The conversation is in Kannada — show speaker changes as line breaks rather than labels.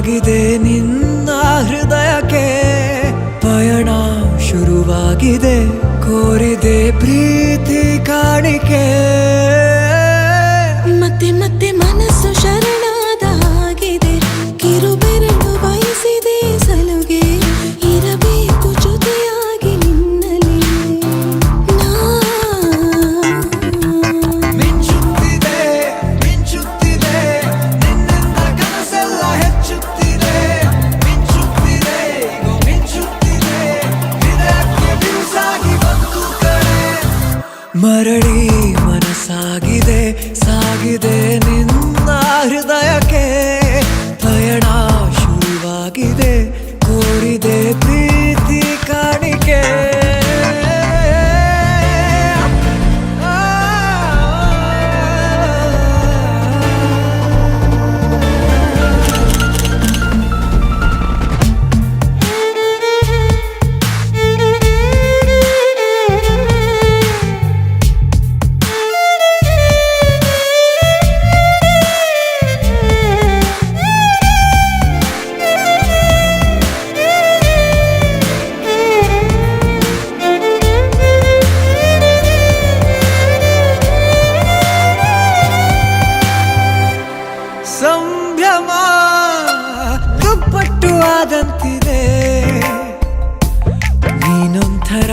ಸಾಗಿದೆ ನಿನ್ನ ಹೃದಯಕ್ಕೆ ಪಯಣ ಶುರುವಾಗಿದೆ ಕೋರಿದೆ ಪ್ರೀತಿ ಕಾಣಿಕೆ
ಮತ್ತೆ ಮತ್ತೆ ಮನಸ್ಸು ಶರಣಾದ ಹಾಗಿದೆ ಕಿರುಬೆರಳು ಬಯಸಿದೆ ಸಲುಗೆ ಇರಬೇಕು ಜೊತೆಯಾಗಿ ನಿನ್ನಲ್ಲಿ
ಮಿಂಚುತ್ತಿದೆ ಮಿಂಚುತ್ತಿದೆ ನಿನ್ನಿಂದ ಕನಸೆಲ್ಲ ಹೆಚ್ಚುತ್ತಿದೆ ಮಿಂಚುತ್ತಿದೆ ಈಗ ಮಿಂಚುತ್ತಿದೆ ಹೃದಯಕ್ಕೆ ಬಿರುಸಾಗಿ ಬಂತು ಕಡೆ ಮರಳಿ ಮನಸ್ಸಾಗಿದೆ ಸಾಗಿದೆ ನಿನ್ನ ಹೃದಯಕ್ಕೆ ಪಯಣ ಶುರುವಾಗಿದೆ ಕೋರಿದೆ ಪ್ರೀತಿ ಕಾಣಿಕೆ ಸಂಭ್ರಮ ದುಪ್ಪಟ್ಟು ಆದಂತಿದೆ ನೀನೊಂಥರ